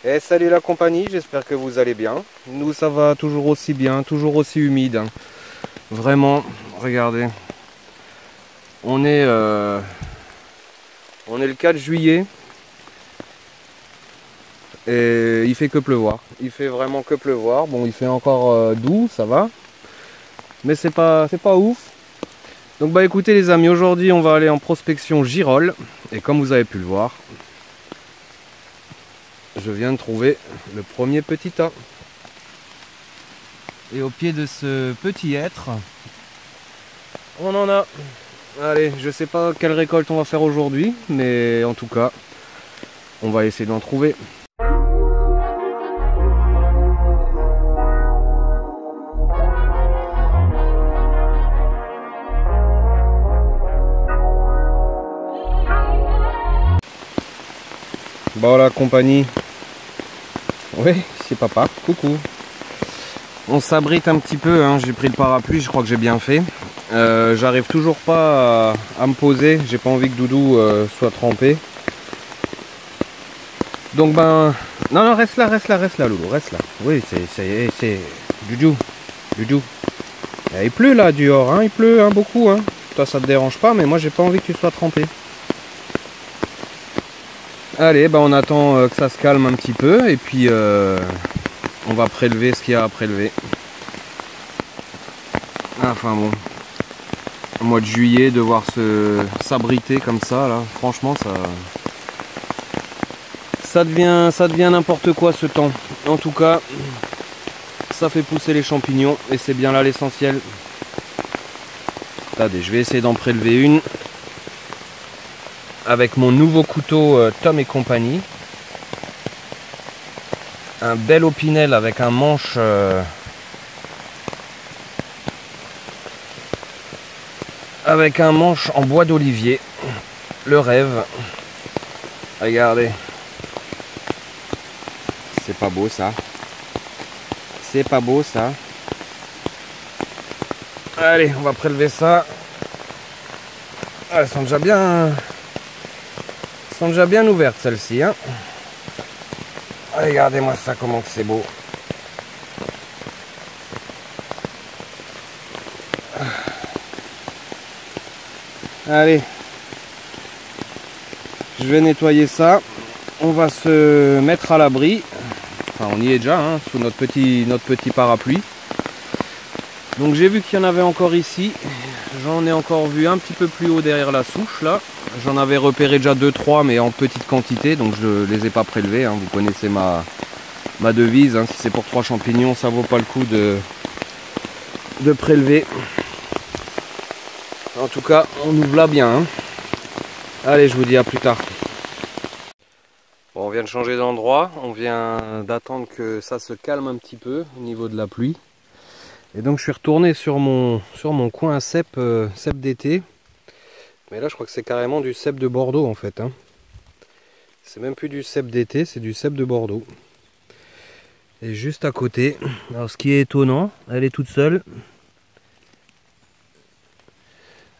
Et salut la compagnie, j'espère que vous allez bien. Nous ça va toujours aussi bien, toujours aussi humide. Vraiment, regardez. On est le 4 juillet et il fait que pleuvoir. Il fait vraiment que pleuvoir. Bon, il fait encore doux, ça va. Mais c'est pas ouf. Donc bah écoutez les amis, aujourd'hui on va aller en prospection girolles. Et comme vous avez pu le voir, je viens de trouver le premier petit tas. Et au pied de ce petit être, on en a. Allez, je sais pas quelle récolte on va faire aujourd'hui, mais en tout cas, on va essayer d'en trouver. Bon la compagnie. Oui, c'est papa, coucou. On s'abrite un petit peu, hein. J'ai pris le parapluie, je crois que j'ai bien fait. J'arrive toujours pas à me poser, j'ai pas envie que Doudou soit trempé. Donc ben... Non, reste là, Loulou, reste là. Oui, c'est... Doudou. Il pleut là, dehors, hein, il pleut, hein, beaucoup, hein. Toi, ça te dérange pas, mais moi, j'ai pas envie que tu sois trempé. Allez, ben on attend que ça se calme un petit peu, et puis on va prélever ce qu'il y a à prélever. Enfin bon, au mois de juillet, devoir s'abriter comme ça, là, franchement, ça devient n'importe quoi ce temps. En tout cas, ça fait pousser les champignons, et c'est bien là l'essentiel. Attendez, je vais essayer d'en prélever une avec mon nouveau couteau Tom et compagnie. Un bel opinel avec un manche en bois d'olivier. Le rêve. Regardez. C'est pas beau ça. C'est pas beau ça. Allez, on va prélever ça. Ah, elles sont déjà bien ouvertes celles-ci, hein. Regardez-moi ça, comment que c'est beau. Allez, je vais nettoyer ça. On va se mettre à l'abri. Enfin, on y est déjà, hein, sous notre petit parapluie. Donc j'ai vu qu'il y en avait encore ici. J'en ai encore vu un petit peu plus haut derrière la souche là. J'en avais repéré déjà 2-3 mais en petite quantité, donc je ne les ai pas prélevés, hein. Vous connaissez ma devise, hein. Si c'est pour 3 champignons, ça vaut pas le coup de prélever. En tout cas, on ouvre là bien, hein. Allez, je vous dis à plus tard. Bon, on vient de changer d'endroit, on vient d'attendre que ça se calme un petit peu au niveau de la pluie. Et donc je suis retourné sur mon coin à cèpe d'été. Mais là je crois que c'est carrément du cèpe de Bordeaux en fait, hein. C'est même plus du cèpe d'été, c'est du cèpe de Bordeaux. Et juste à côté, alors ce qui est étonnant, elle est toute seule.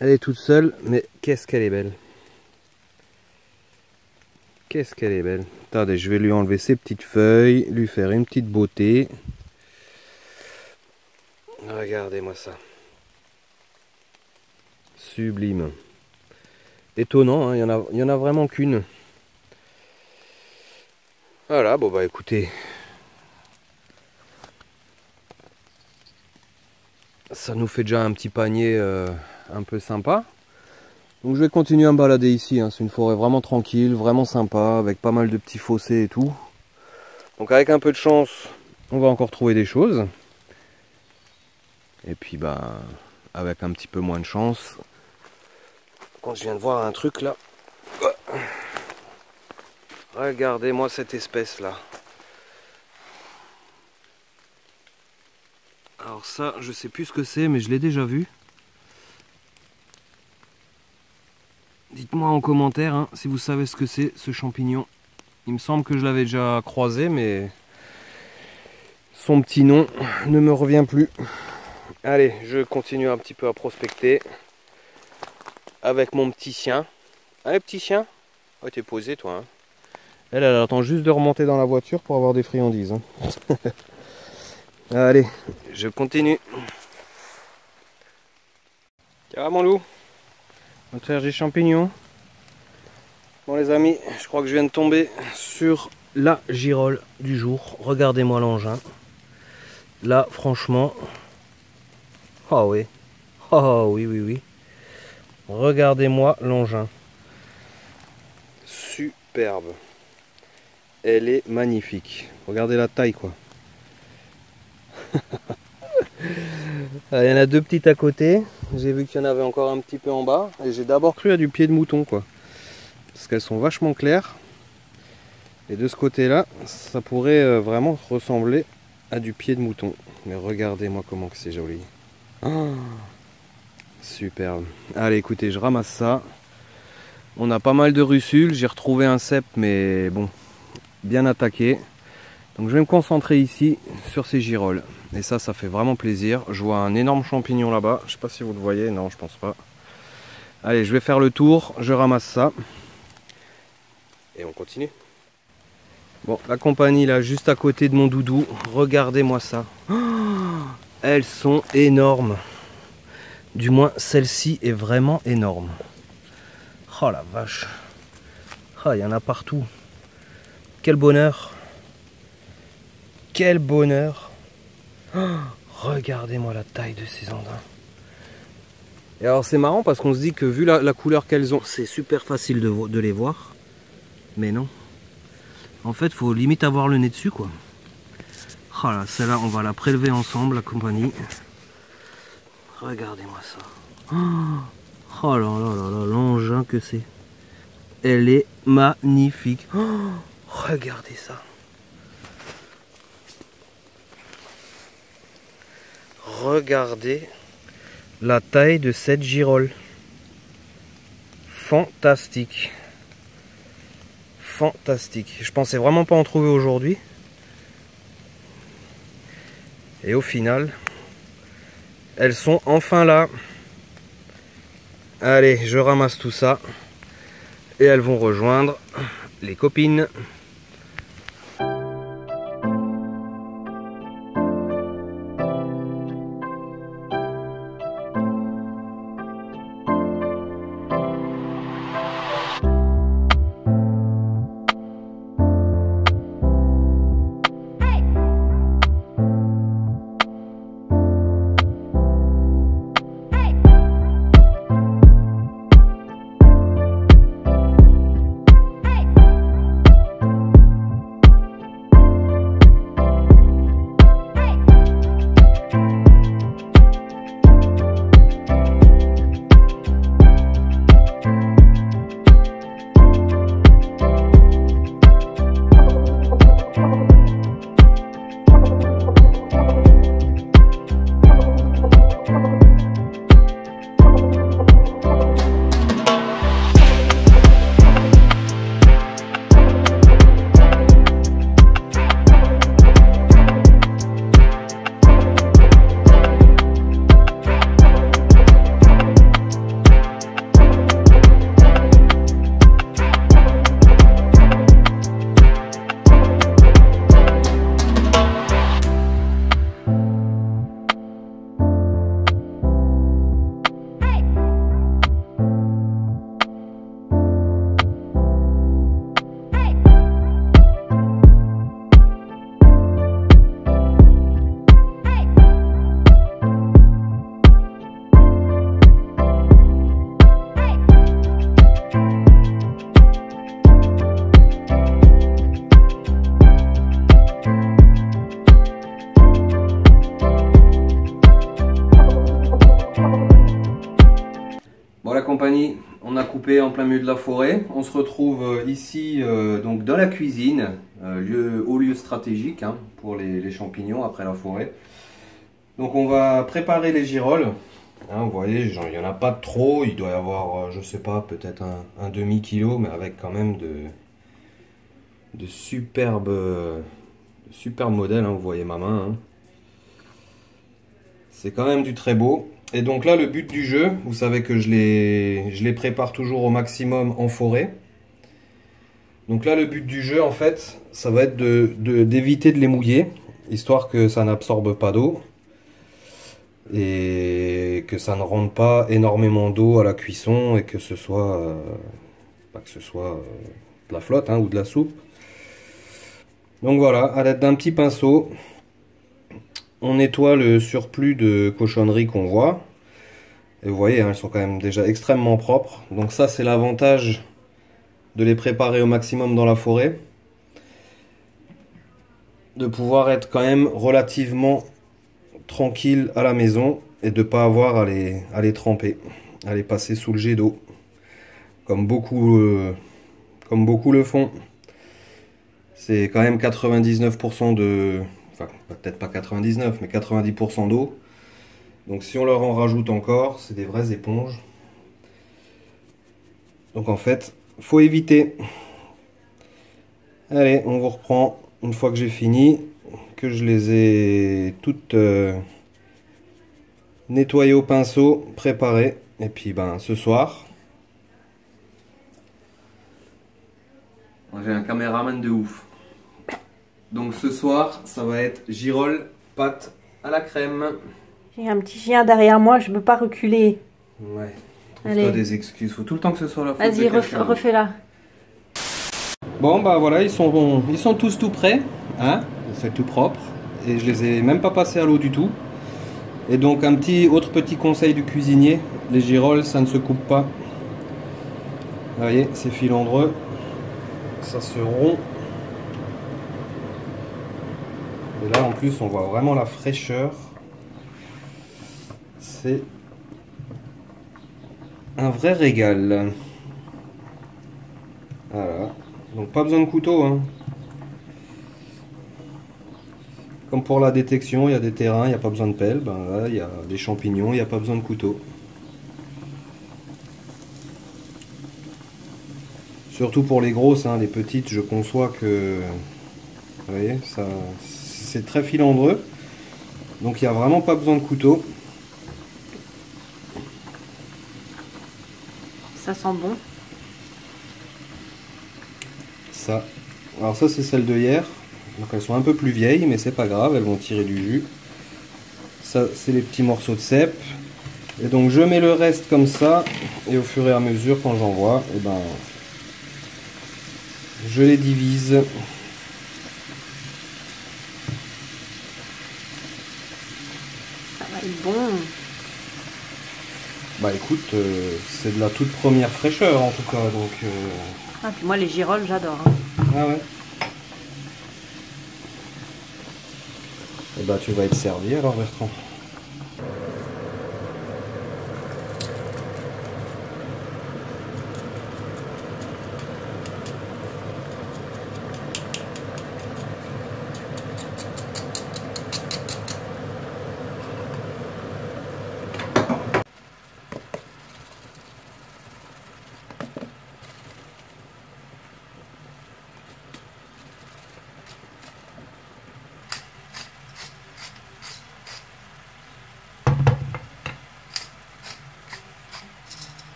Elle est toute seule, mais qu'est-ce qu'elle est belle. Qu'est-ce qu'elle est belle. Attendez, je vais lui enlever ses petites feuilles, lui faire une petite beauté. Regardez-moi ça. Sublime. Étonnant, hein, il y en a vraiment qu'une. Voilà, bon bah écoutez. Ça nous fait déjà un petit panier un peu sympa. Donc je vais continuer à me balader ici, hein. C'est une forêt vraiment tranquille, vraiment sympa, avec pas mal de petits fossés et tout. Donc avec un peu de chance, on va encore trouver des choses. Et puis bah avec un petit peu moins de chance, quand je viens de voir un truc là. Regardez-moi cette espèce là. Alors ça, je sais plus ce que c'est, mais je l'ai déjà vu. Dites-moi en commentaire, hein, si vous savez ce que c'est ce champignon. Il me semble que je l'avais déjà croisé, mais son petit nom ne me revient plus. Allez, je continue un petit peu à prospecter avec mon petit chien. Allez, petit chien. Oh, t'es posé toi, hein. Elle attend juste de remonter dans la voiture pour avoir des friandises. Hein. Allez, je continue. Tiens mon loup, on va te faire des champignons. Bon les amis, je crois que je viens de tomber sur la girole du jour. Regardez-moi l'engin. Là, franchement... Oh oui. Oh oui, oui, oui. Regardez-moi l'engin. Superbe. Elle est magnifique. Regardez la taille, quoi. Il y en a deux petites à côté. J'ai vu qu'il y en avait encore un petit peu en bas. Et j'ai d'abord cru à du pied de mouton, quoi. Parce qu'elles sont vachement claires. Et de ce côté-là, ça pourrait vraiment ressembler à du pied de mouton. Mais regardez-moi comment que c'est joli. Oh, superbe. Allez, écoutez, je ramasse ça. On a pas mal de russules. J'ai retrouvé un cep, mais bon, bien attaqué. Donc je vais me concentrer ici sur ces girolles. Et ça fait vraiment plaisir. Je vois un énorme champignon là-bas. Je sais pas si vous le voyez. Non, je pense pas. Allez, je vais faire le tour. Je ramasse ça. Et on continue. Bon, la compagnie là, juste à côté de mon doudou. Regardez-moi ça. Oh, elles sont énormes. Du moins, celle-ci est vraiment énorme. Oh la vache. Oh, il y en a partout. Quel bonheur. Quel bonheur. Oh, regardez-moi la taille de ces andins. Et alors c'est marrant parce qu'on se dit que vu la couleur qu'elles ont, c'est super facile de les voir. Mais non. En fait, il faut limite avoir le nez dessus, quoi. Oh là, celle-là, on va la prélever ensemble, la compagnie. Regardez-moi ça. Oh là là là là, l'engin que c'est. Elle est magnifique. Oh, regardez ça. Regardez la taille de cette girole. Fantastique. Fantastique. Je pensais vraiment pas en trouver aujourd'hui. Et au final, elles sont enfin là. Allez, je ramasse tout ça. Et elles vont rejoindre les copines. Compagnie, on a coupé en plein milieu de la forêt. On se retrouve ici donc dans la cuisine, au lieu stratégique hein, pour les champignons après la forêt. Donc on va préparer les girolles. Hein, vous voyez, il n'y en a pas trop. Il doit y avoir, je sais pas, peut-être un demi-kilo, mais avec quand même de superbes modèles. Hein, vous voyez ma main. Hein. C'est quand même du très beau. Et donc là, le but du jeu, vous savez que je les prépare toujours au maximum en forêt. Donc là, le but du jeu, en fait, ça va être d'éviter de les mouiller, histoire que ça n'absorbe pas d'eau et que ça ne rende pas énormément d'eau à la cuisson et que ce soit, de la flotte hein, ou de la soupe. Donc voilà, à l'aide d'un petit pinceau, on nettoie le surplus de cochonneries qu'on voit. Et vous voyez, hein, elles sont quand même déjà extrêmement propres. Donc ça, c'est l'avantage de les préparer au maximum dans la forêt. De pouvoir être quand même relativement tranquille à la maison et de ne pas avoir à les tremper, à les passer sous le jet d'eau. Comme beaucoup le font. C'est quand même 99% de... Enfin, peut-être pas 99, mais 90% d'eau. Donc si on leur en rajoute encore, c'est des vraies éponges. Donc en fait, faut éviter. Allez, on vous reprend une fois que j'ai fini, que je les ai toutes nettoyées au pinceau, préparées. Et puis ben ce soir, j'ai un caméraman de ouf. Donc ce soir, ça va être girolles, pâtes à la crème. J'ai un petit chien derrière moi, je peux pas reculer. Ouais, trouve-toi des excuses. Faut tout le temps que ce soit la faute de Vas-y, quelqu'un. refais-la. Bon bah voilà, ils sont tous tout prêts, hein, c'est tout propre. Et je les ai même pas passés à l'eau du tout. Et donc autre petit conseil du cuisinier, les girolles ça ne se coupe pas. Vous voyez, c'est filandreux, ça se rompt. Et là en plus on voit vraiment la fraîcheur. C'est un vrai régal. Voilà. Donc pas besoin de couteau. Hein. Comme pour la détection, il y a des terrains, il n'y a pas besoin de pelle. Ben là, il y a des champignons, il n'y a pas besoin de couteau. Surtout pour les grosses, hein, les petites, je conçois que... Vous voyez, c'est très filandreux. Donc il n'y a vraiment pas besoin de couteau. Ça sent bon. Ça. Alors ça c'est celle de hier. Donc elles sont un peu plus vieilles, mais c'est pas grave, elles vont tirer du jus. Ça c'est les petits morceaux de cèpe. Et donc je mets le reste comme ça, et au fur et à mesure quand j'en vois, et ben je les divise. Ça va être bon. Bah écoute, c'est de la toute première fraîcheur en tout cas, donc... Ah, puis moi les girolles j'adore. Hein. Ah ouais. Et bah tu vas être servi alors Bertrand.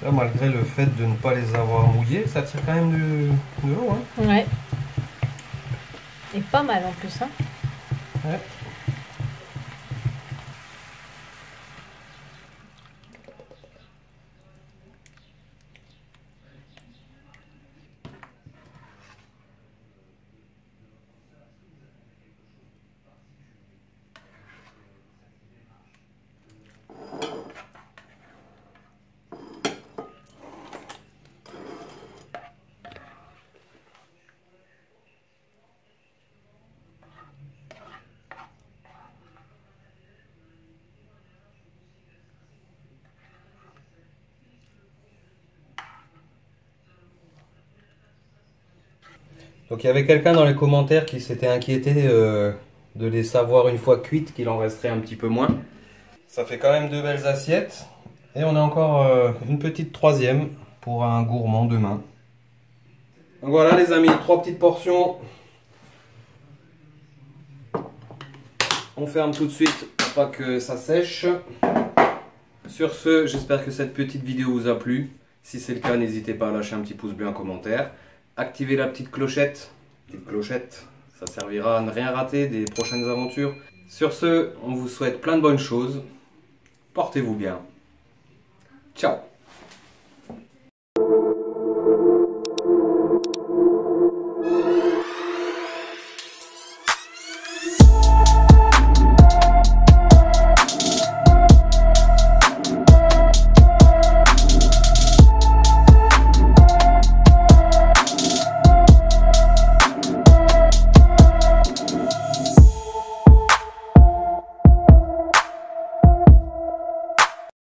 Là, malgré le fait de ne pas les avoir mouillés, ça tire quand même de l'eau. Hein. Ouais. Et pas mal en plus. Hein. Ouais. Donc il y avait quelqu'un dans les commentaires qui s'était inquiété de les savoir une fois cuites qu'il en resterait un petit peu moins. Ça fait quand même 2 belles assiettes. Et on a encore une petite troisième pour un gourmand demain. Donc voilà les amis, 3 petites portions. On ferme tout de suite pour pas que ça sèche. Sur ce, j'espère que cette petite vidéo vous a plu. Si c'est le cas, n'hésitez pas à lâcher un petit pouce bleu en commentaire. Activez la petite clochette. Petite clochette, ça servira à ne rien rater des prochaines aventures. Sur ce, on vous souhaite plein de bonnes choses. Portez-vous bien. Ciao.